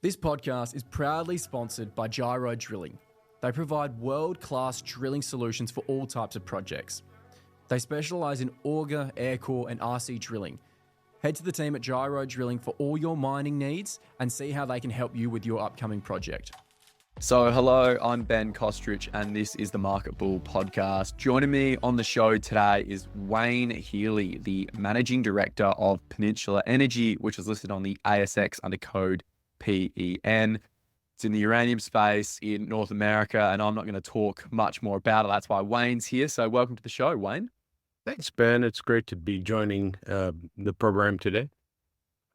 This podcast is proudly sponsored by Gyro Drilling. They provide world-class drilling solutions for all types of projects. They specialise in auger, air core and RC drilling. Head to the team at Gyro Drilling for all your mining needs and see how they can help you with your upcoming project. So hello, I'm Ben Kostrich and this is the Market Bull podcast. Joining me on the show today is Wayne Healy, the Managing Director of Peninsula Energy, which is listed on the ASX under code PEN. It's in the uranium space in North America, and I'm not going to talk much more about it. That's why Wayne's here. So welcome to the show, Wayne. Thanks, Ben. It's great to be joining the program today.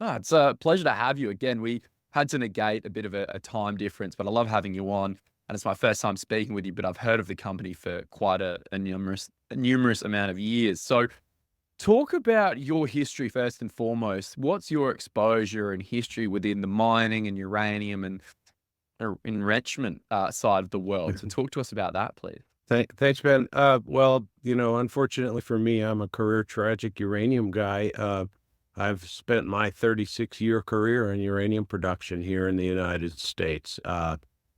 It's a pleasure to have you again. We had to negate a bit of a time difference, but I love having you on. And it's my first time speaking with you, but I've heard of the company for quite a numerous amount of years. So talk about your history first and foremost. What's your exposure and history within the mining and uranium and enrichment side of the world? So talk to us about that, please. Thanks, Ben. Well, unfortunately for me, I'm a career tragic uranium guy. I've spent my 36-year career in uranium production here in the United States.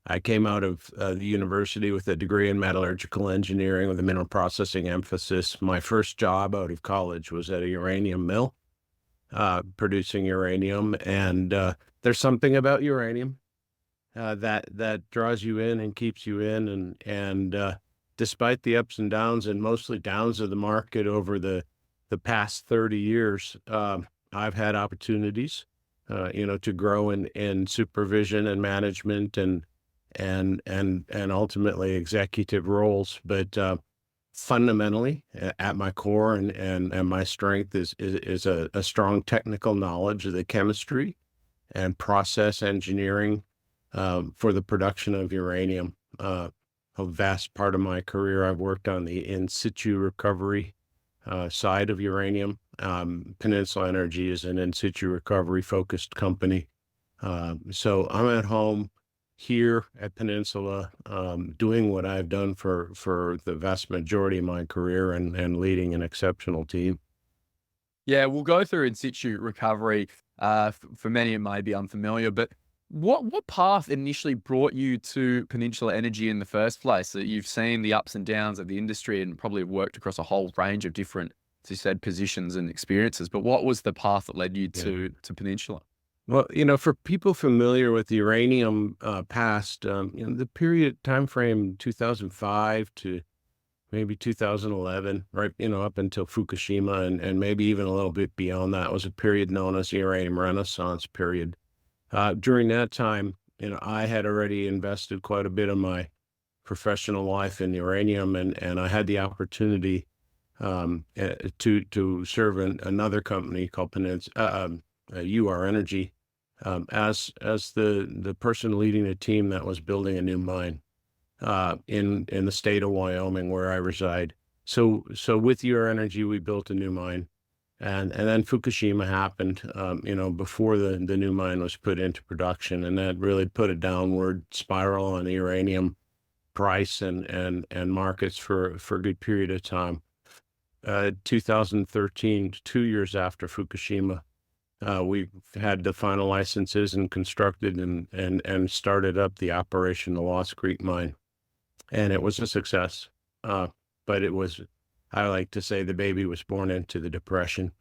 I came out of the university with a degree in metallurgical engineering with a mineral processing emphasis. My first job out of college was at a uranium mill, producing uranium. And there's something about uranium that draws you in and keeps you in. And despite the ups and downs, and mostly downs of the market over the past 30 years, I've had opportunities, to grow in supervision and management and ultimately executive roles. But fundamentally, at my core and my strength is a strong technical knowledge of the chemistry and process engineering for the production of uranium. A vast part of my career, I've worked on the in situ recovery side of uranium. Peninsula Energy is an in situ recovery focused company. So I'm at home here at Peninsula, doing what I've done for the vast majority of my career and leading an exceptional team. Yeah, we'll go through in situ recovery. For many, it may be unfamiliar, but what path initially brought you to Peninsula Energy in the first place? That you've seen the ups and downs of the industry and probably worked across a whole range of different, as you said, positions and experiences. But what was the path that led you to Peninsula? Well, for people familiar with the uranium past, the period time frame 2005 to maybe 2011, right? Up until Fukushima and maybe even a little bit beyond that was a period known as the Uranium Renaissance period. During that time, I had already invested quite a bit of my professional life in uranium, and I had the opportunity to serve in another company called UR Energy as the person leading a team that was building a new mine in the state of Wyoming, where I reside. So with UR Energy, we built a new mine. And then Fukushima happened, before the new mine was put into production, and that really put a downward spiral on the uranium price and markets for a good period of time. 2013, 2 years after Fukushima, we had the final licenses and constructed and started up the operation of the Lost Creek mine, and it was a success. But it was, I like to say, the baby was born into the depression.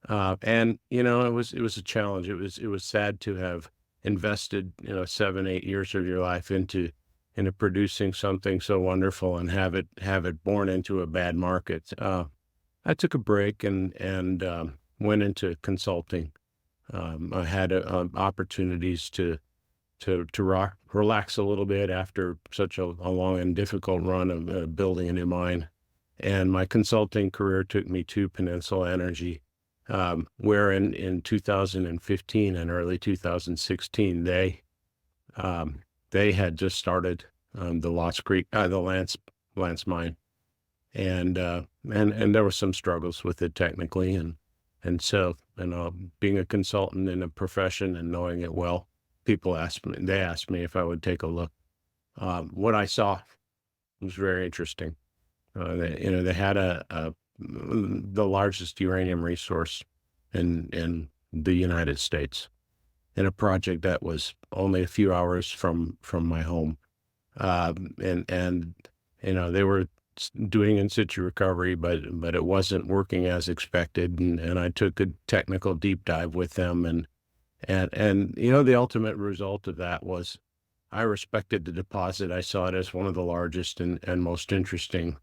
And it was a challenge. It was sad to have invested, 7-8 years of your life into producing something so wonderful and have it born into a bad market. I took a break and went into consulting. I had opportunities to relax a little bit after such a long and difficult run of building a new mine. And my consulting career took me to Peninsula Energy, where in 2015 and early 2016, they had just started the Lost Creek, the Lance mine, and there were some struggles with it technically, and so being a consultant in a profession and knowing it well, they asked me if I would take a look. What I saw was very interesting. They had the largest uranium resource in the United States. in a project that was only a few hours from my home. And they were doing in situ recovery, but it wasn't working as expected. And I took a technical deep dive with them, and the ultimate result of that was I respected the deposit. I saw it as one of the largest and most interesting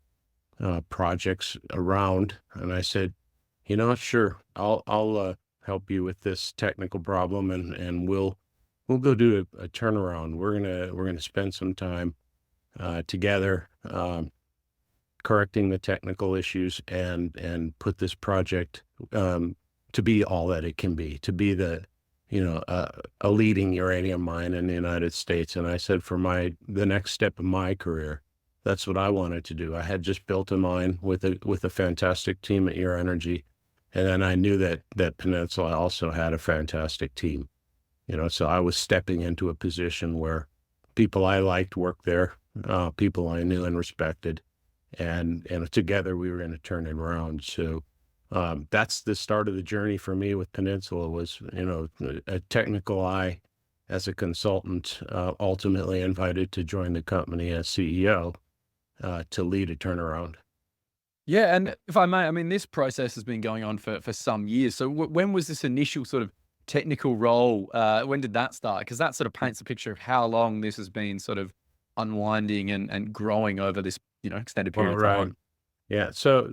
projects around. And I said, sure, I'll help you with this technical problem, and we'll go do a turnaround. We're gonna spend some time together, correcting the technical issues, and put this project to be all that it can be, to be a leading uranium mine in the United States. And I said, for the next step of my career, that's what I wanted to do. I had just built a mine with a fantastic team at Energy, and then I knew that Peninsula also had a fantastic team. So I was stepping into a position where people I liked worked there, people I knew and respected, and together we were going to turn it around. So that's the start of the journey for me with Peninsula. Was a technical eye as a consultant, ultimately invited to join the company as CEO to lead a turnaround. Yeah, and if I may, I mean, this process has been going on for some years. So when was this initial sort of technical role? When did that start? Because that sort of paints a picture of how long this has been sort of unwinding and growing over this extended period of time. Yeah. So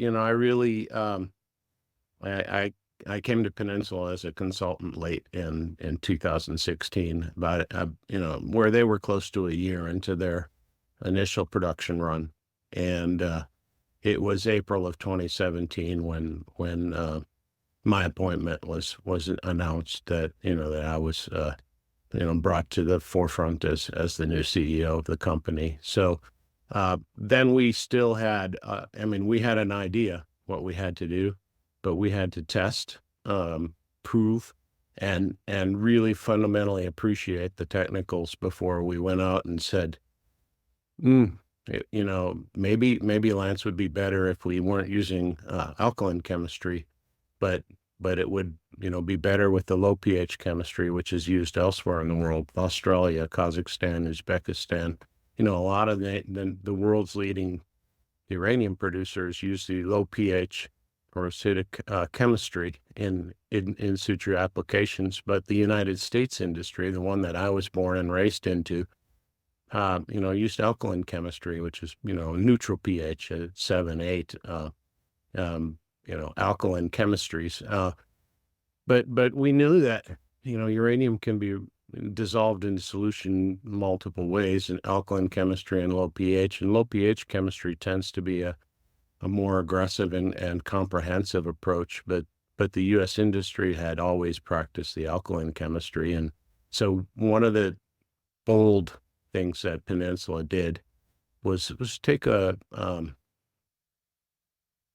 I really I came to Peninsula as a consultant late in 2016, about where they were close to a year into their initial production run, and it was April of 2017 when my appointment was announced, that that I was brought to the forefront as the new CEO of the company. So then we still had, we had an idea what we had to do, but we had to test, prove, and really fundamentally appreciate the technicals before we went out and said, maybe Lance would be better if we weren't using alkaline chemistry, but it would be better with the low pH chemistry, which is used elsewhere in the world, Australia, Kazakhstan, Uzbekistan. A lot of the world's leading uranium producers use the low pH or acidic chemistry in situ applications, but the United States industry, the one that I was born and raised into, used alkaline chemistry, which is neutral pH at 7, 8, alkaline chemistries. But we knew that uranium can be dissolved in solution multiple ways in alkaline chemistry and low pH. And low pH chemistry tends to be a more aggressive and comprehensive approach. But the U.S. industry had always practiced the alkaline chemistry. And so one of the bold things that Peninsula did was take a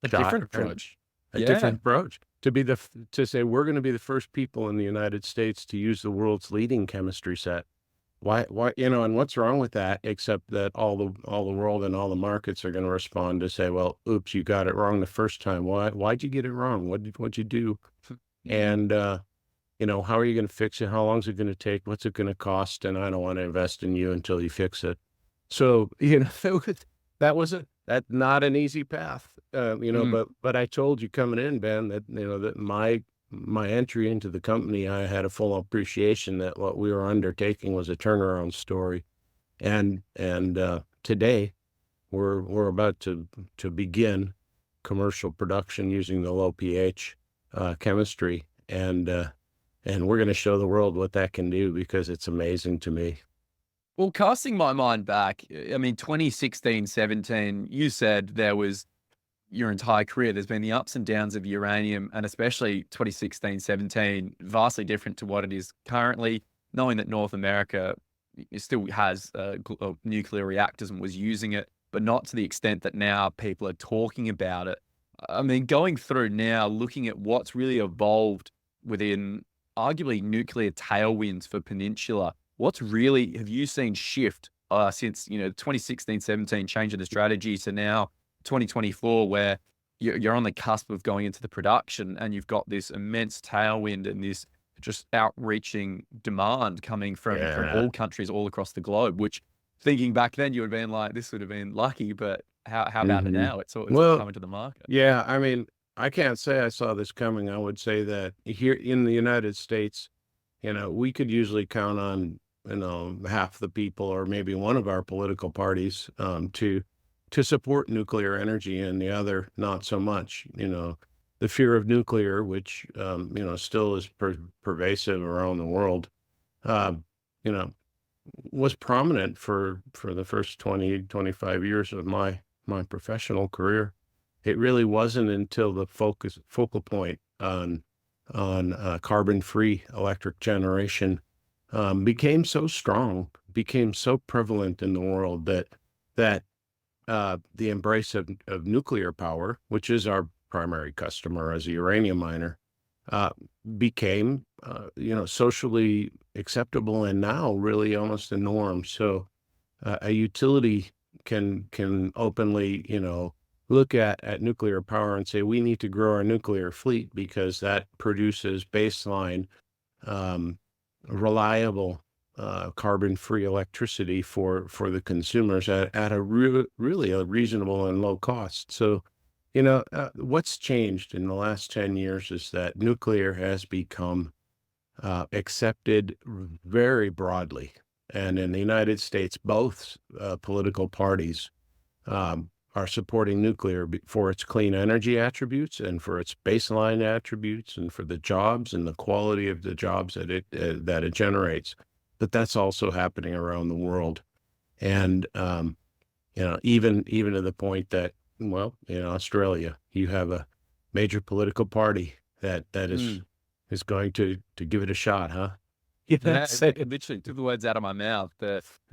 different approach. Different approach to say we're going to be the first people in the United States to use the world's leading chemistry set. Why, and what's wrong with that, except that all the world and all the markets are going to respond to say, well, oops, you got it wrong the first time. Why'd you get it wrong? What'd you do? And, how are you going to fix it? How long is it going to take? What's it going to cost? And I don't want to invest in you until you fix it. So, that's not an easy path, but I told you coming in, Ben, that, that my entry into the company, I had a full appreciation that what we were undertaking was a turnaround story. And today we're about to begin commercial production using the low pH chemistry. And we're going to show the world what that can do, because it's amazing to me. Well, casting my mind back, 2016, 17, you said there was your entire career, there's been the ups and downs of uranium, and especially 2016, 17, vastly different to what it is currently, knowing that North America still has nuclear reactors and was using it, but not to the extent that now people are talking about it. Going through now, looking at what's really evolved within arguably nuclear tailwinds for Peninsula, have you seen shift since, 2016, 17, changing the strategy to now 2024, where you're on the cusp of going into the production and you've got this immense tailwind and this just outreaching demand coming from Yeah. all countries all across the globe, which thinking back then you would have been like, this would have been lucky, but how about it hmm now? It's all Well, coming to the market. yeah, I mean, I can't say I saw this coming. I would say that here in the United States, we could usually count on, half the people or maybe one of our political parties to support nuclear energy and the other not so much. The fear of nuclear, which still is pervasive around the world, um, you know, was prominent for the first 20, 25 years of my professional career. It really wasn't until the focal point on carbon-free electric generation became so strong, became so prevalent in the world that the embrace of nuclear power, which is our primary customer as a uranium miner, uh, became socially acceptable and now really almost the norm. So a utility can openly look at nuclear power and say we need to grow our nuclear fleet because that produces baseline um, reliable carbon-free electricity for the consumers at a really a reasonable and low cost. So, what's changed in the last 10 years is that nuclear has become accepted very broadly. And in the United States, both political parties are supporting nuclear for its clean energy attributes and for its baseline attributes and for the jobs and the quality of the jobs that it generates. But that's also happening around the world, and even to the point that, well, in Australia, you have a major political party that Mm. is going to give it a shot, huh? Yeah, Yeah, so it literally took the words out of my mouth.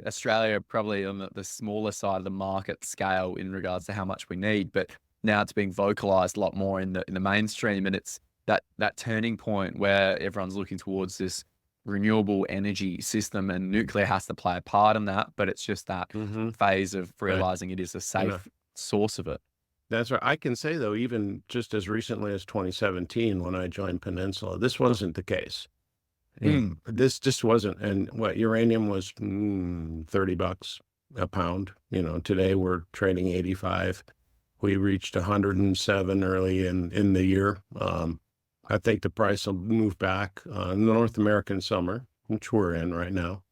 Australia probably on the smaller side of the market scale in regards to how much we need, but now it's being vocalized a lot more in the mainstream, and it's that turning point where everyone's looking towards this renewable energy system, and nuclear has to play a part in that. But it's just that hmm phase of right. realizing it is a You know, safe source of it. that's right. I can say though, even just as recently as 2017, when I joined Peninsula, this wasn't the case. Mm. This just wasn't. And what uranium was $30 a pound. Today we're trading 85. We reached 107 early in the year. I think the price will move back. The North American summer, which we're in right now,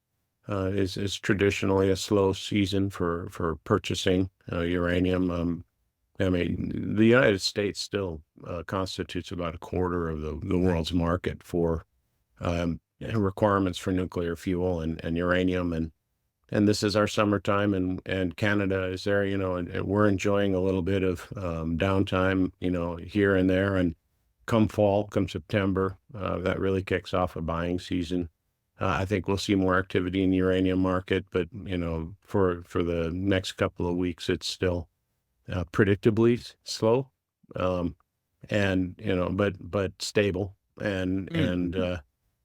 is traditionally a slow season for purchasing uranium. I mean, the United States still constitutes about a quarter of the world's market for requirements for nuclear fuel and uranium. And this is our summertime, and Canada is there, and we're enjoying a little bit of downtime, here and there. And come fall, come September, that really kicks off a buying season. I think we'll see more activity in the uranium market, but for the next couple of weeks, it's still predictably slow, um, and but stable. And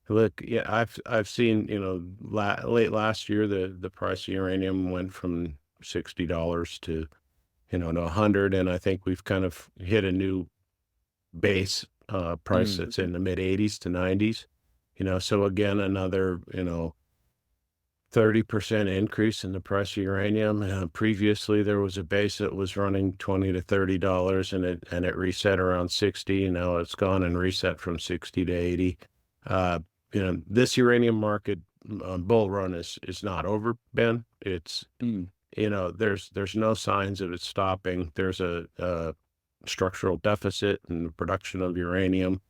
look, yeah, I've seen late last year the price of uranium went from $60 to 100, and I think we've kind of hit a new base price Mm. that's in the mid 80s to 90s. So again, another 30% increase in the price of uranium. Previously, there was a base that was running $20 to $30, and it reset around 60. Now it's gone and reset from 60 to 80. This uranium market bull run is not over, Ben. It's Mm. there's no signs of it stopping. There's a structural deficit in the production of uranium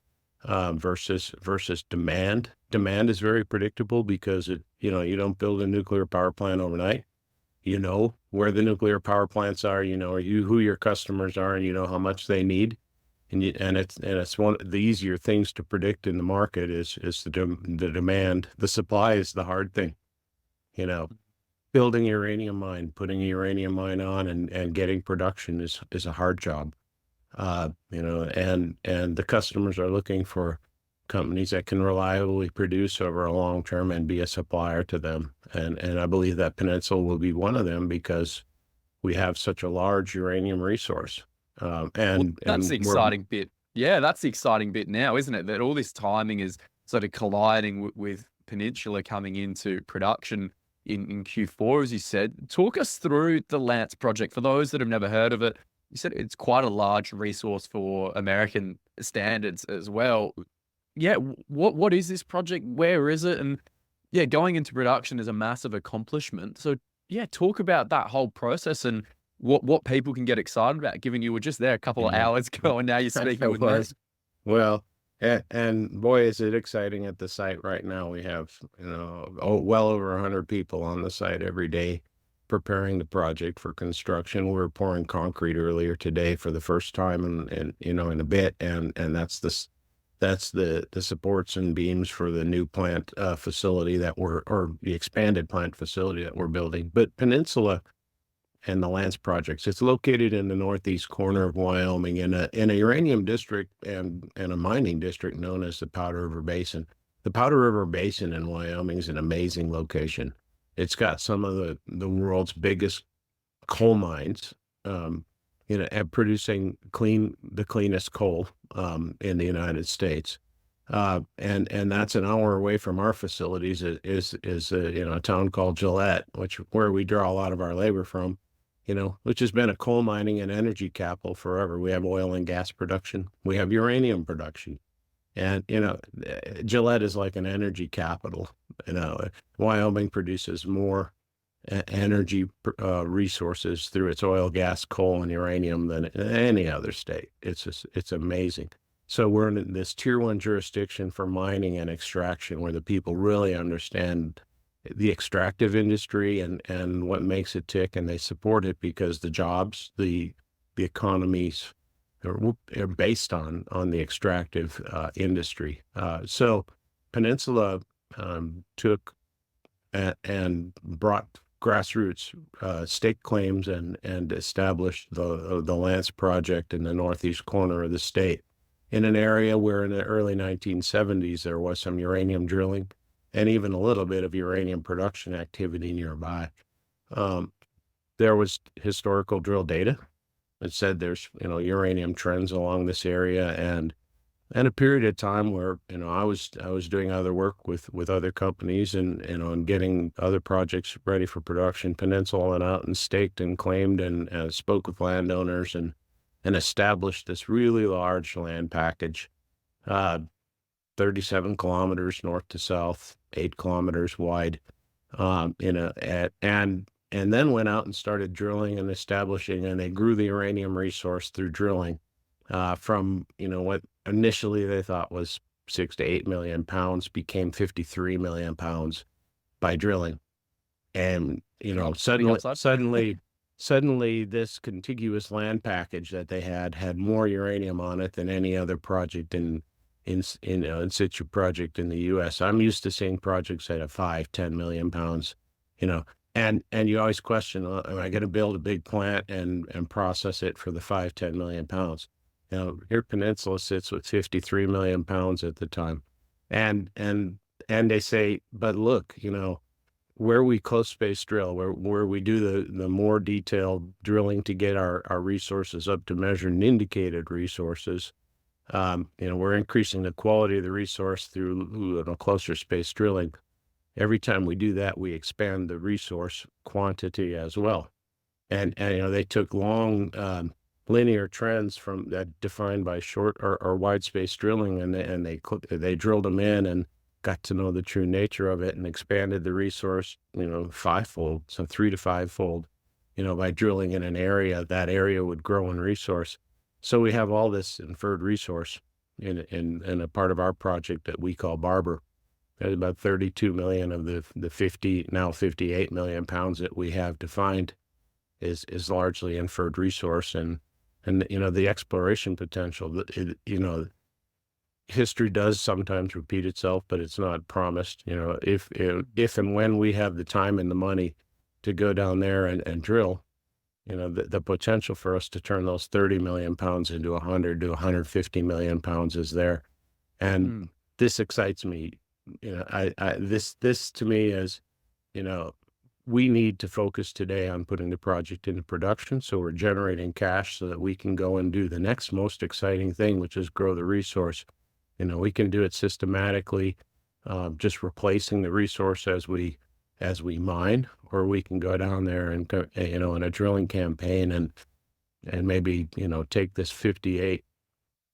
versus demand. Demand is very predictable because you don't build a nuclear power plant overnight. You know where the nuclear power plants are. You know who your customers are, and you know how much they need. And it's one of the easier things to predict in the market is the demand. The supply is the hard thing. You know, building a uranium mine, putting a uranium mine on, and getting production is a hard job. And the customers are looking for companies that can reliably produce over a long term and be a supplier to them. And I believe that Peninsula will be one of them because we have such a large uranium resource. Well, And that's the we're exciting bit. Yeah, that's the exciting bit now, isn't it? That all this timing is sort of colliding with Peninsula coming into production in Q4, as you said. Talk us through the Lance project for those that have never heard of it. You said it's quite a large resource for American standards as well. Yeah, what is this project? Where is it? And yeah, going into production is a massive accomplishment. So yeah, talk about that whole process and what people can get excited about, given you were just there a couple of Yeah. hours ago and now you're speaking I with me. was. Well, and boy, is it exciting at the site right now. We have, well over 100 people on the site every day preparing the project for construction. We were pouring concrete earlier today for the first time in a bit, and that's the supports and beams for the new plant facility or the expanded plant facility that we're building. But Peninsula and the Lance projects, it's located in the northeast corner of Wyoming in a uranium district and a mining district known as the Powder River Basin. The Powder River Basin in Wyoming is an amazing location. It's got some of the world's biggest coal mines, and producing the cleanest coal in the United States. And that's an hour away from our facilities is a town called Gillette, where we draw a lot of our labor from, which has been a coal mining and energy capital forever. We have oil and gas production. We have uranium production. And, Gillette is like an energy capital. Wyoming produces more energy resources through its oil, gas, coal, and uranium than any other state. It's amazing. So we're in this tier 1 jurisdiction for mining and extraction, where the people really understand the extractive industry and what makes it tick, and they support it because the jobs, the economies are based on the extractive industry. So Peninsula took and brought grassroots stake claims and established the Lance project in the northeast corner of the state, in an area where in the early 1970s there was some uranium drilling and even a little bit of uranium production activity nearby. There was historical drill data that said there's uranium trends along this area, and a period of time where I was doing other work with other companies and getting other projects ready for production. Peninsula went out and staked and claimed and spoke with landowners and established this really large land package, 37 kilometers north to south, 8 kilometers wide, and then went out and started drilling and establishing, and they grew the uranium resource through drilling from what initially they thought was 6 to 8 million pounds became 53 million pounds by drilling. And suddenly this contiguous land package that they had more uranium on it than any other project in situ project in the U.S. I'm used to seeing projects that have 5-10 million pounds, and you always question, am I going to build a big plant and process it for the 5-10 million pounds? Here Peninsula sits with 53 million pounds at the time, and they say, but look, where we close space drill, where we do the more detailed drilling to get our resources up to measured and indicated resources, we're increasing the quality of the resource through closer space drilling. Every time we do that, we expand the resource quantity as well. And they took long linear trends from that defined by short or wide space drilling, and they drilled them in and got to know the true nature of it and expanded the resource, fivefold, so 3 to 5-fold, by drilling in an area. That area would grow in resource. So we have all this inferred resource in a part of our project that we call Barber. There's about 32 million of the 58 million pounds that we have defined is largely inferred resource, and the exploration potential. History does sometimes repeat itself, but it's not promised. If and when we have the time and the money to go down there and drill, the potential for us to turn those 30 million pounds into 100 to 150 million pounds is there. And this excites me. This to me is, we need to focus today on putting the project into production, so we're generating cash so that we can go and do the next most exciting thing, which is grow the resource. We can do it systematically, just replacing the resource as we mine, or we can go down there and in a drilling campaign and maybe take this 58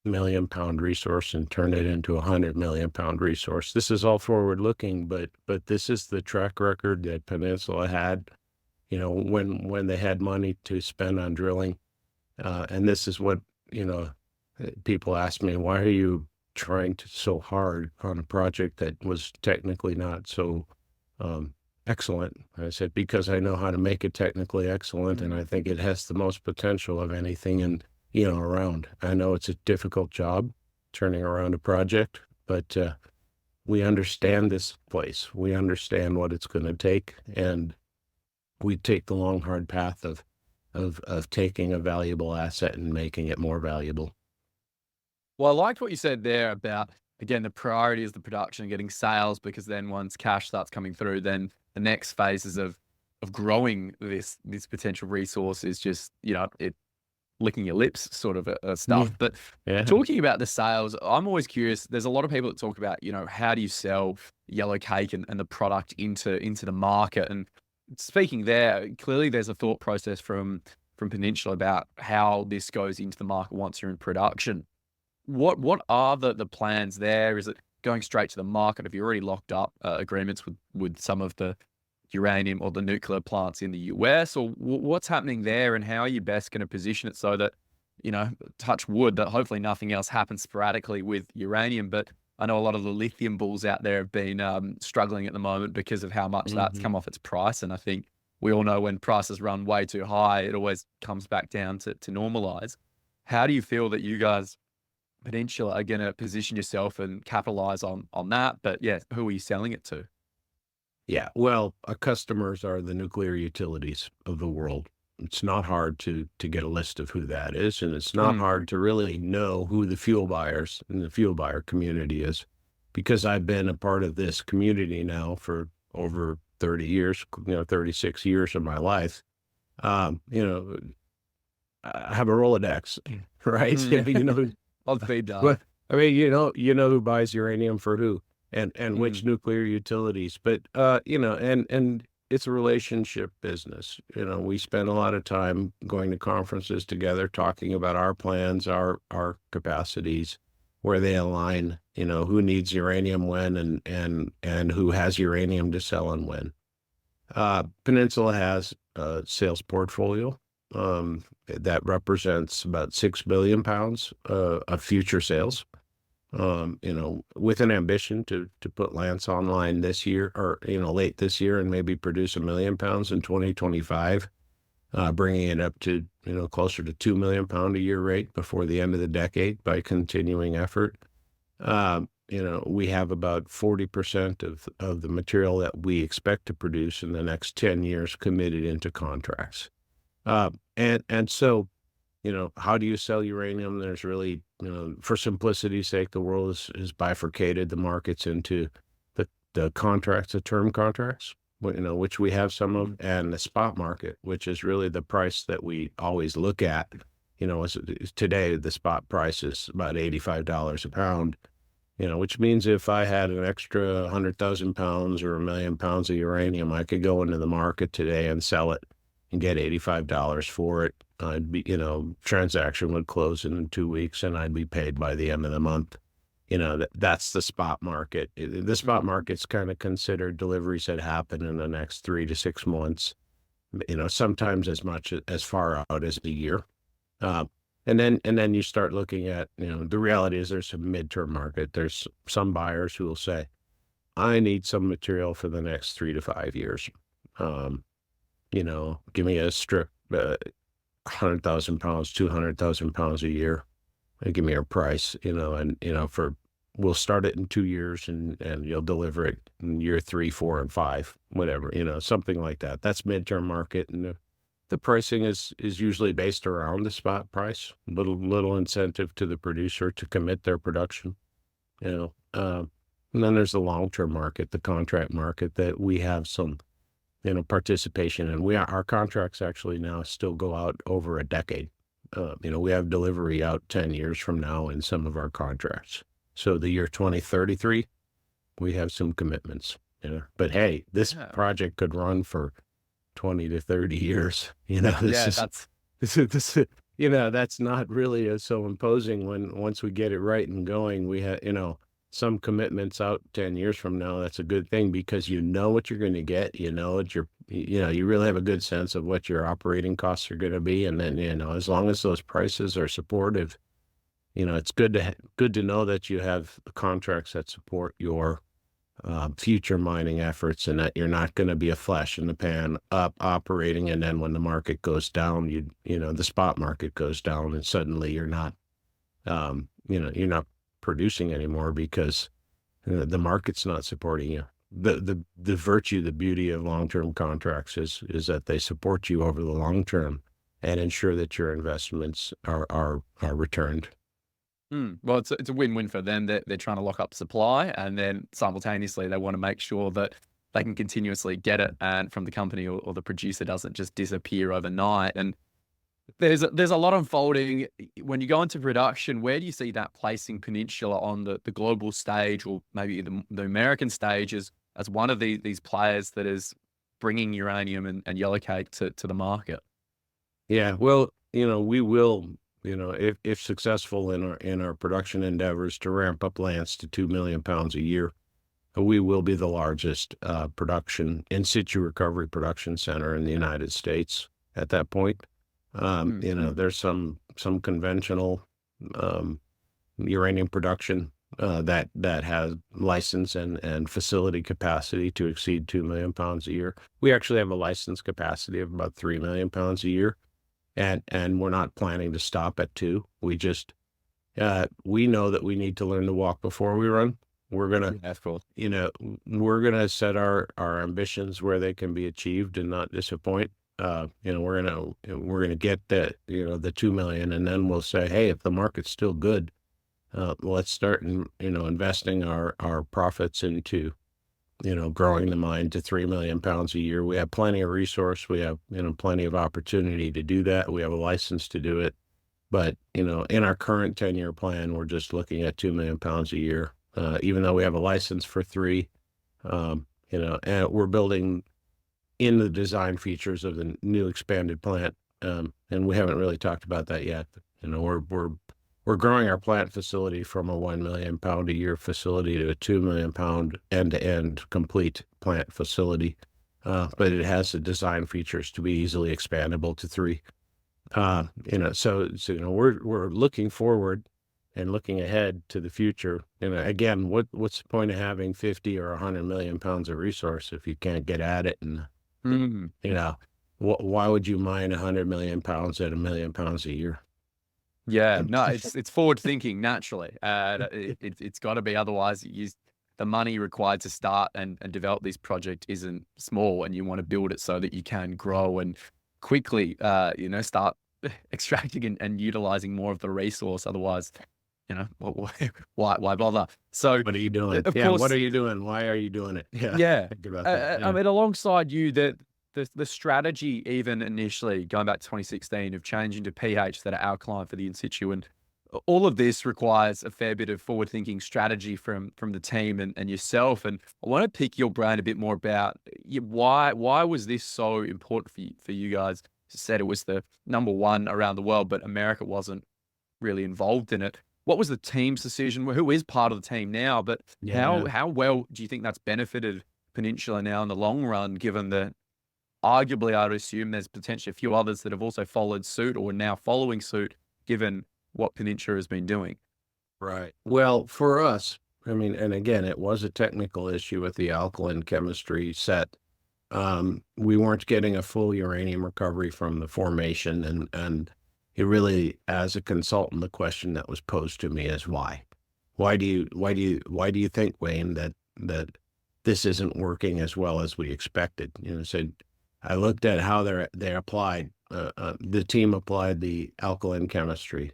million pound resource and turn it into a 100 million pound resource. This is all forward looking, but this is the track record that Peninsula had, when they had money to spend on drilling. And this is what, people ask me, why are you trying so hard on a project that was technically not so excellent? I said, because I know how to make it technically excellent, and I think it has the most potential of anything around. I know it's a difficult job turning around a project, but we understand this place. We understand what it's going to take, and we take the long, hard path of taking a valuable asset and making it more valuable. Well, I liked what you said there about, again, the priority is the production, getting sales, because then once cash starts coming through, then the next phases of growing this potential resource is just, it licking your lips sort of stuff. But Yeah. talking about the sales, I'm always curious. There's a lot of people that talk about, how do you sell yellow cake and the product into the market? And speaking there, clearly there's a thought process from Peninsula about how this goes into the market once you're in production. What are the plans there? Is it going straight to the market? Have you already locked up agreements with some of the uranium or the nuclear plants in the US, or what's happening there, and how are you best going to position it so that, touch wood, that hopefully nothing else happens sporadically with uranium? But I know a lot of the lithium bulls out there have been struggling at the moment because of how much that's come off its price. And I think we all know when prices run way too high, it always comes back down to normalize. How do you feel that you guys, Peninsula, are going to position yourself and capitalize on that? But yeah, who are you selling it to? Yeah, well, our customers are the nuclear utilities of the world. It's not hard to get a list of who that is, and it's not hard to really know who the fuel buyers in the fuel buyer community is, because I've been a part of this community now for over 30 years, 36 years of my life. I have a Rolodex, right? I'll feed that. But I mean, who buys uranium for who, and which nuclear utilities. But and it's a relationship business. We spend a lot of time going to conferences together, talking about our plans, our capacities, where they align. Who needs uranium when, and who has uranium to sell and when. Peninsula has a sales portfolio that represents about 6 billion pounds of future sales. With an ambition to put Lance online this year, or late this year, and maybe produce 1 million pounds in 2025, bringing it up to closer to 2 million pound a year rate before the end of the decade by continuing effort. We have about 40% of the material that we expect to produce in the next 10 years committed into contracts. And so, how do you sell uranium? There's really, for simplicity's sake, the world is bifurcated the markets into the contracts, the term contracts, which we have some of, and the spot market, which is really the price that we always look at. Today, the spot price is about $85 a pound, which means if I had an extra 100,000 pounds or 1 million pounds of uranium, I could go into the market today and sell it and get $85 for it. I'd be, transaction would close in 2 weeks, and I'd be paid by the end of the month. That's the spot market. The spot market's kind of considered deliveries that happen in the next 3 to 6 months, sometimes as much as far out as a year. And then you start looking at, the reality is there's a midterm market. There's some buyers who will say, I need some material for the next 3 to 5 years. Give me a strip, 100,000 pounds, 200,000 pounds a year. Give me a price, we'll start it in 2 years, and you'll deliver it in year 3, 4, and 5, whatever, something like that. That's midterm market. And the pricing is usually based around the spot price, little incentive to the producer to commit their production, and then there's the long-term market, the contract market that we have some, participation in. Our contracts actually now still go out over a decade. We have delivery out 10 years from now in some of our contracts. So the year 2033, we have some commitments. But hey, this Yeah. project could run for 20 to 30 years. Yeah, That's not really so imposing once we get it right and going. We have, some commitments out 10 years from now. That's a good thing because you know what you're going to get. You really have a good sense of what your operating costs are going to be. And then, as long as those prices are supportive, it's good to know that you have contracts that support your future mining efforts, and that you're not going to be a flash in the pan up operating, and then when the market goes down, the spot market goes down, and suddenly you're not producing anymore because the market's not supporting you. The beauty of long-term contracts is that they support you over the long term and ensure that your investments are returned. Well, it's a win-win for them. They're trying to lock up supply, and then simultaneously they want to make sure that they can continuously get it and from the company or the producer doesn't just disappear overnight. And there's a lot unfolding when you go into production. Where do you see that placing Peninsula on the global stage, or maybe the American stage, as one of these players that is bringing uranium and yellowcake to the market? Yeah, well, we will, if successful in our production endeavors to ramp up Lance to 2 million pounds a year, we will be the largest production in situ recovery production center in the United States at that point. There's some conventional uranium production that has license and facility capacity to exceed 2 million pounds a year. We actually have a license capacity of about 3 million pounds a year. And we're not planning to stop at 2. We just, we know that we need to learn to walk before we run. We're going to, we're going to set our ambitions where they can be achieved and not disappoint. We're going to get the 2 million, and then we'll say, hey, if the market's still good, let's start, investing our profits into, growing the mine to 3 million pounds a year. We have plenty of resource. We have, plenty of opportunity to do that. We have a license to do it. But, in our current 10-year plan, we're just looking at 2 million pounds a year, even though we have a license for 3, and we're building in the design features of the new expanded plant. And we haven't really talked about that yet. We're growing our plant facility from a 1 million pound a year facility to a 2 million pound end-to-end complete plant facility. But it has the design features to be easily expandable to 3. We're looking forward and looking ahead to the future. Again, what's the point of having 50 or 100 million pounds of resource if you can't get at it? And, why would you mine 100 million pounds at 1 million pounds a year? Yeah, no, it's forward thinking naturally. It's got to be, otherwise the money required to start and develop this project isn't small, and you want to build it so that you can grow and quickly, start extracting and utilizing more of the resource. Otherwise, why bother? So what are you doing? Of course, what are you doing? Why are you doing it? Yeah. Think about that. I mean, alongside you, the strategy, even initially going back to 2016, of changing to pH that are alkaline for the in situ, and all of this requires a fair bit of forward-thinking strategy from the team and yourself. And I want to pick your brain a bit more about why was this so important for you guys? You said it was the number 1 around the world, but America wasn't really involved in it. What was the team's decision? Who is part of the team now? But how well do you think that's benefited Peninsula now in the long run, given that arguably, I'd assume there's potentially a few others that have also followed suit or now following suit, given what Peninsula has been doing? Right. Well, for us, I mean, and again, it was a technical issue with the alkaline chemistry set. We weren't getting a full uranium recovery from the formation, and it really, as a consultant, the question that was posed to me is why? Why do you think, Wayne, that this isn't working as well as we expected? So I looked at how they applied, the team applied the alkaline chemistry,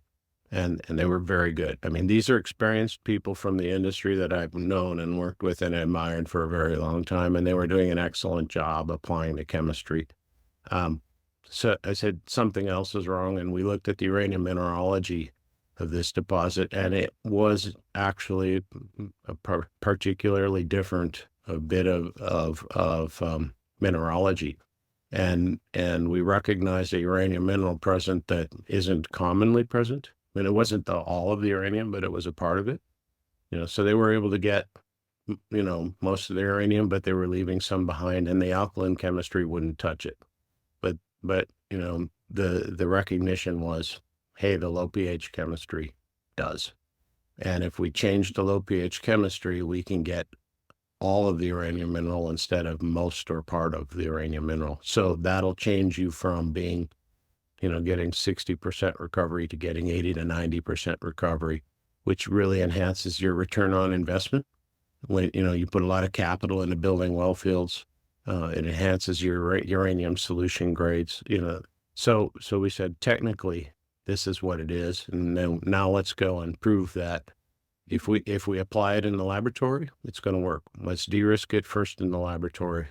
and they were very good. I mean, these are experienced people from the industry that I've known and worked with and admired for a very long time, and they were doing an excellent job applying the chemistry. So I said something else is wrong, and we looked at the uranium mineralogy of this deposit, and it was actually a particularly different a bit of mineralogy, and we recognized a uranium mineral present that isn't commonly present. I mean, it wasn't all of the uranium, but it was a part of it. So they were able to get most of the uranium, but they were leaving some behind, and the alkaline chemistry wouldn't touch it. But the recognition was, hey, the low pH chemistry does. And if we change to low pH chemistry, we can get all of the uranium mineral instead of most or part of the uranium mineral. So that'll change you from being, getting 60% recovery to getting 80 to 90% recovery, which really enhances your return on investment. When, you put a lot of capital into building well fields, it enhances your uranium solution grades, So we said, technically, this is what it is. And now let's go and prove that if we apply it in the laboratory, it's going to work. Let's de-risk it first in the laboratory.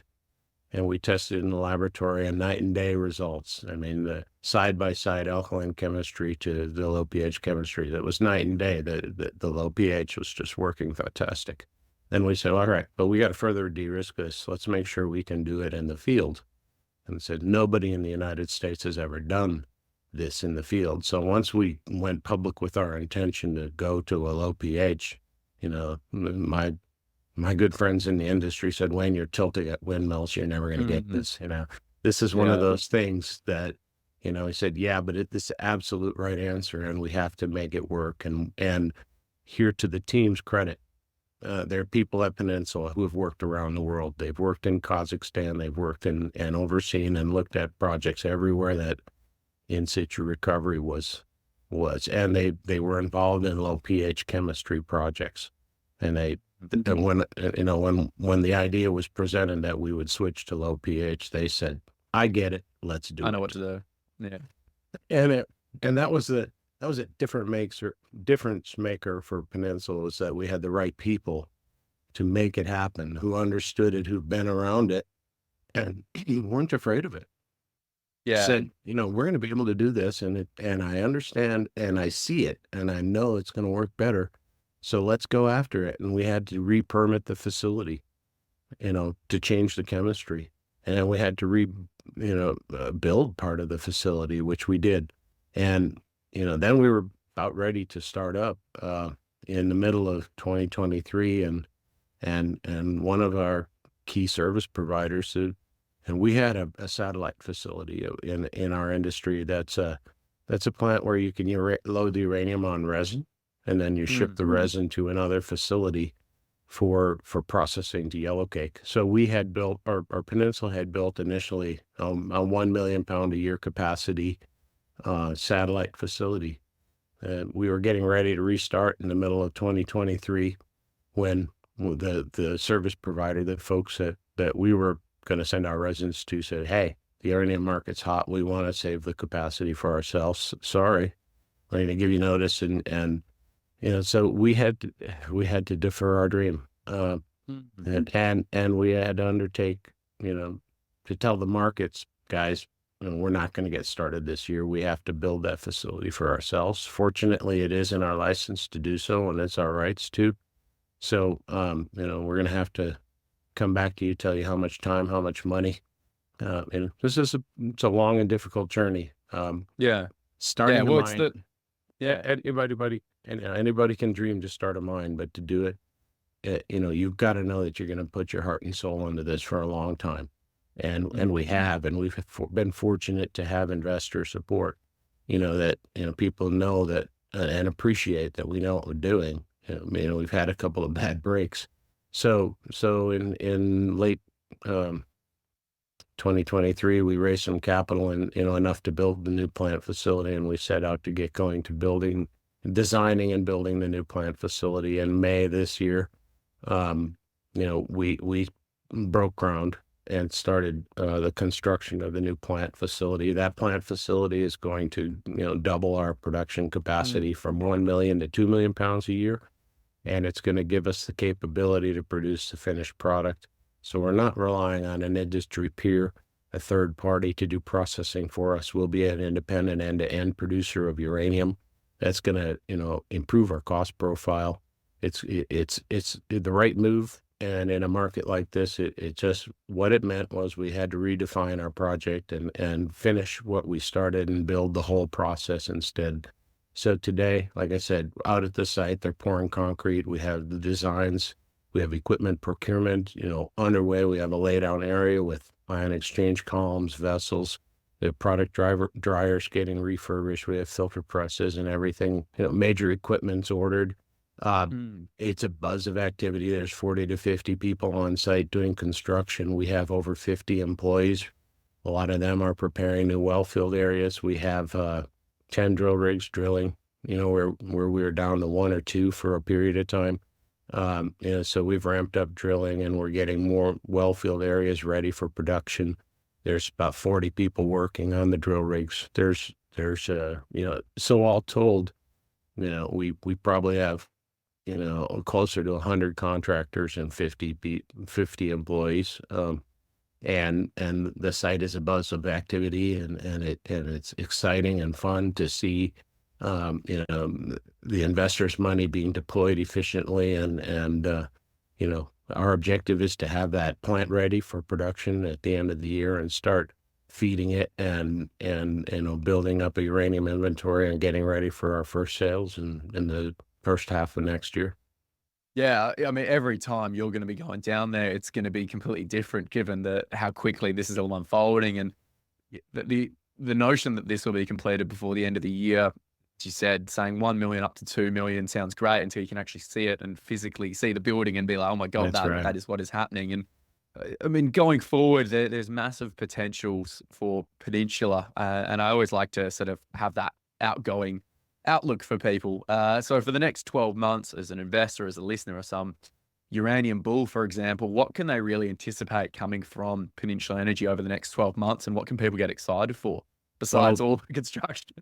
And we tested in the laboratory, and night and day results. I mean, the side-by-side alkaline chemistry to the low pH chemistry, that was night and day. The low pH was just working fantastic. Then we said, all right, but we got to further de-risk this. Let's make sure we can do it in the field. And said, nobody in the United States has ever done this in the field. So once we went public with our intention to go to a low pH, my good friends in the industry said, Wayne, you're tilting at windmills. You're never going to get this. This is one of those things that, he said, yeah, but it's the absolute right answer, and we have to make it work. And here, to the team's credit, there are people at Peninsula who have worked around the world. They've worked in Kazakhstan. They've worked in and overseen and looked at projects everywhere that in situ recovery was, and they were involved in low pH chemistry projects. And and when the idea was presented that we would switch to low pH, they said, I get it. Let's do it. I know what to do. Yeah. And that was a difference maker for Peninsula, was that we had the right people to make it happen, who understood it, who've been around it, and weren't afraid of it. Yeah. Said, we're going to be able to do this, and I understand, and I see it, and I know it's going to work better. So let's go after it. And we had to re-permit the facility, to change the chemistry, and we had to build part of the facility, which we did. And then we were about ready to start up in the middle of 2023, and one of our key service providers said, and we had a satellite facility in our industry. That's a plant where you can load the uranium on resin, and then you ship the resin to another facility for processing to yellowcake. So we had built, our Peninsula had built initially a 1 million pound a year capacity satellite facility. And we were getting ready to restart in the middle of 2023 when the service provider, the folks that we were going to send our resins to, said, hey, the uranium market's hot. We want to save the capacity for ourselves. Sorry, we're going to give you notice. And so we had to defer our dream. And we had to undertake, to tell the markets, guys, we're not going to get started this year. We have to build that facility for ourselves. Fortunately, it is in our license to do so, and it's our rights to. So, we're going to have to come back to you, tell you how much time, how much money. And this is it's a long and difficult journey. Starting a mine. Anybody can dream to start a mine, but to do it, you've got to know that you're going to put your heart and soul into this for a long time. And we have, and we've been fortunate to have investor support, that, people know that and appreciate that we know what we're doing. We've had a couple of bad breaks. So in late 2023, we raised some capital and, enough to build the new plant facility. And we set out to get going to designing and building the new plant facility. In May this year, we broke ground and started the construction of the new plant facility. That plant facility is going to, double our production capacity from 1 million to 2 million pounds a year. And it's going to give us the capability to produce the finished product. So we're not relying on an industry peer, a third party, to do processing for us. We'll be an independent end-to-end producer of uranium. That's going to, improve our cost profile. It's the right move. And in a market like this, it just, what it meant was we had to redefine our project and finish what we started and build the whole process instead. So today, like I said, out at the site, they're pouring concrete. We have the designs, we have equipment procurement, underway. We have a laydown area with ion exchange columns, vessels, the product dryers getting refurbished. We have filter presses and everything, major equipment's ordered. It's a buzz of activity. There's 40 to 50 people on site doing construction. We have over 50 employees. A lot of them are preparing new well field areas. We have 10 drill rigs drilling, where we were down to 1 or 2 for a period of time. So we've ramped up drilling and we're getting more well field areas ready for production. There's about 40 people working on the drill rigs. There's so all told, we probably have, closer to 100 contractors and 50 employees. And the site is a buzz of activity, and it's exciting and fun to see, the investors' money being deployed efficiently, and our objective is to have that plant ready for production at the end of the year and start feeding it and building up a uranium inventory and getting ready for our first sales in the first half of next year. Yeah, I mean, every time you're going to be going down there, it's going to be completely different given how quickly this is all unfolding, and the notion that this will be completed before the end of the year. As you said, saying 1 million up to 2 million sounds great until you can actually see it and physically see the building and be like, oh my God, That's right. that is what is happening. And I mean, going forward, there's massive potentials for Peninsula, and I always like to sort of have that outgoing outlook for people. So for the next 12 months, as an investor, as a listener, or some uranium bull, for example, what can they really anticipate coming from Peninsula Energy over the next 12 months, and what can people get excited for besides all the construction?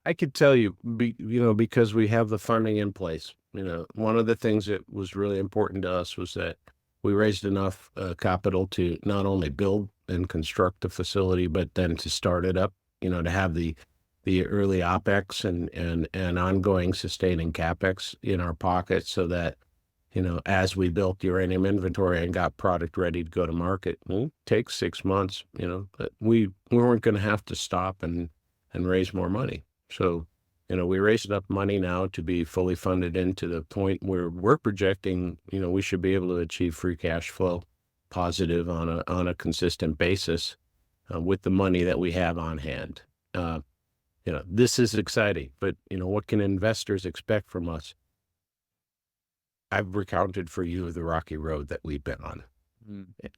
I could tell you, because we have the funding in place. One of the things that was really important to us was that we raised enough capital to not only build and construct the facility, but then to start it up, to have the early OpEx and ongoing sustaining CapEx in our pocket, so that, as we built uranium inventory and got product ready to go to market, it takes 6 months, but we weren't going to have to stop and raise more money. So, we raised enough money now to be fully funded into the point where we're projecting, we should be able to achieve free cash flow positive on a consistent basis with the money that we have on hand. This is exciting, but, what can investors expect from us? I've recounted for you the rocky road that we've been on.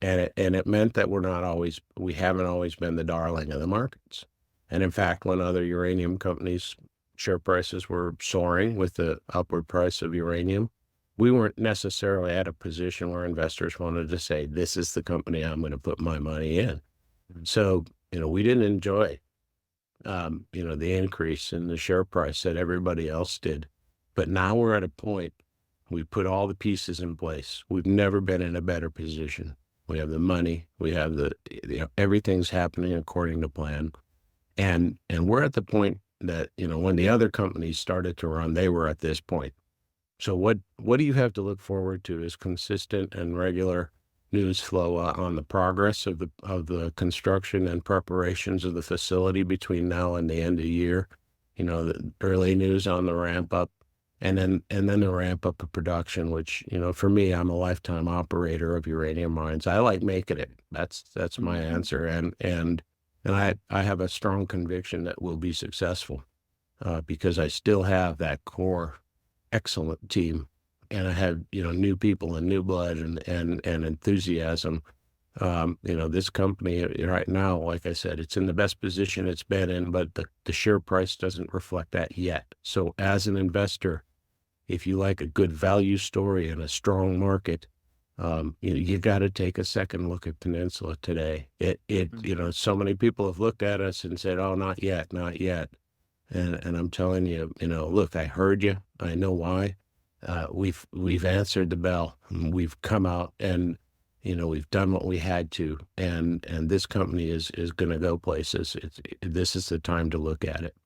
And it meant that we haven't always been the darling of the markets. And in fact, when other uranium companies' share prices were soaring with the upward price of uranium, we weren't necessarily at a position where investors wanted to say, this is the company I'm going to put my money in. So, we didn't enjoy, the increase in the share price that everybody else did. But now we're at a point, we put all the pieces in place. We've never been in a better position. We have the money, we have everything's happening according to plan. And we're at the point that, when the other companies started to run, they were at this point. So what do you have to look forward to is consistent and regular news flow on the progress of the construction and preparations of the facility between now and the end of the year. The early news on the ramp up, and then the ramp up of production, which, for me, I'm a lifetime operator of uranium mines. I like making it. That's my answer. And I have a strong conviction that we'll be successful because I still have that core excellent team, and I have, new people and new blood and enthusiasm. This company right now, like I said, it's in the best position it's been in, but the share price doesn't reflect that yet. So as an investor, if you like a good value story and a strong market, you got to take a second look at Peninsula today. So many people have looked at us and said, "Oh, not yet, not yet." And I'm telling you, look, I heard you. I know why. We've answered the bell. We've come out and, we've done what we had to. And this company is going to go places. This is the time to look at it.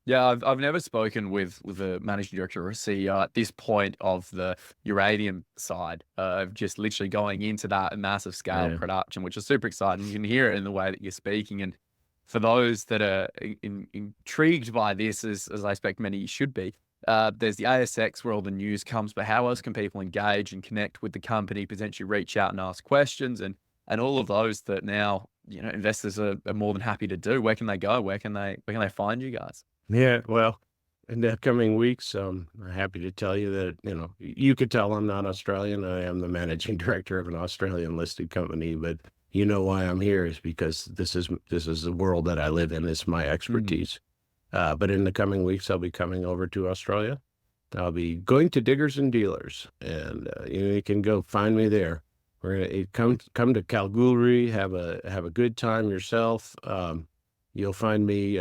Yeah, I've never spoken with a managing director or a CEO at this point of the uranium side of just literally going into that massive scale Yeah. production, which is super exciting. You can hear it in the way that you're speaking. And for those that are intrigued by this, as I expect many should be, there's the ASX where all the news comes, but how else can people engage and connect with the company, potentially reach out and ask questions, and all of those that now, investors are more than happy to do? Where can they go? Where can they find you guys? Yeah, well, in the coming weeks, I'm happy to tell you that, you could tell I'm not Australian. I am the managing director of an Australian listed company, but why I'm here is because this is the world that I live in. It's my expertise. But in the coming weeks, I'll be coming over to Australia. I'll be going to Diggers and Dealers, and you can go find me there. We're gonna come to Kalgoorlie, have a good time yourself. You'll find me,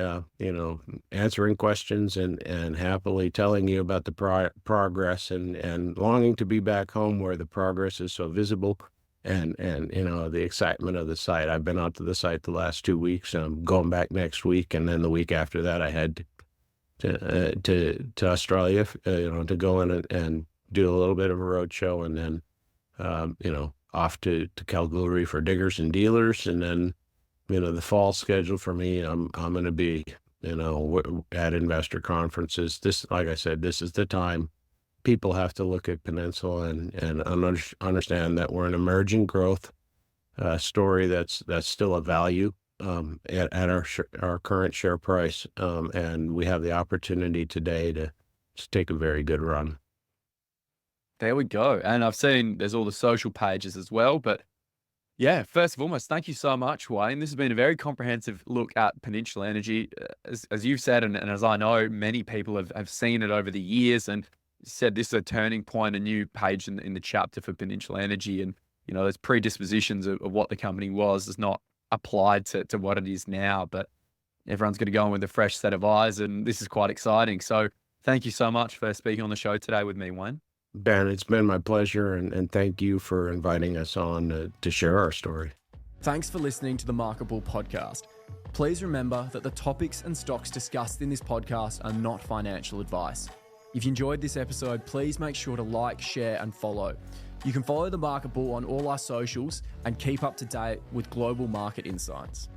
answering questions and happily telling you about the progress and longing to be back home where the progress is so visible and the excitement of the site. I've been out to the site the last 2 weeks, and I'm going back next week, and then the week after that I head to Australia, to go in and do a little bit of a road show, and then off to Kalgoorlie for Diggers and Dealers, and then the fall schedule for me, I'm going to be, at investor conferences. Like I said, this is the time people have to look at Peninsula and understand that we're an emerging growth story that's still a value at our current share price, and we have the opportunity today to take a very good run. There we go. And I've seen there's all the social pages as well, but yeah, first and foremost, thank you so much, Wayne. This has been a very comprehensive look at Peninsula Energy. As you've said, and as I know, many people have seen it over the years, and said this is a turning point, a new page in the chapter for Peninsula Energy. And, those predispositions of what the company was is not applied to what it is now, but everyone's going to go in with a fresh set of eyes, and this is quite exciting. So thank you so much for speaking on the show today with me, Wayne. Ben, it's been my pleasure, and thank you for inviting us on to share our story. Thanks for listening to the Market Bull podcast. Please remember that the topics and stocks discussed in this podcast are not financial advice. If you enjoyed this episode, please make sure to like, share, and follow. You can follow the Market Bull on all our socials and keep up to date with global market insights.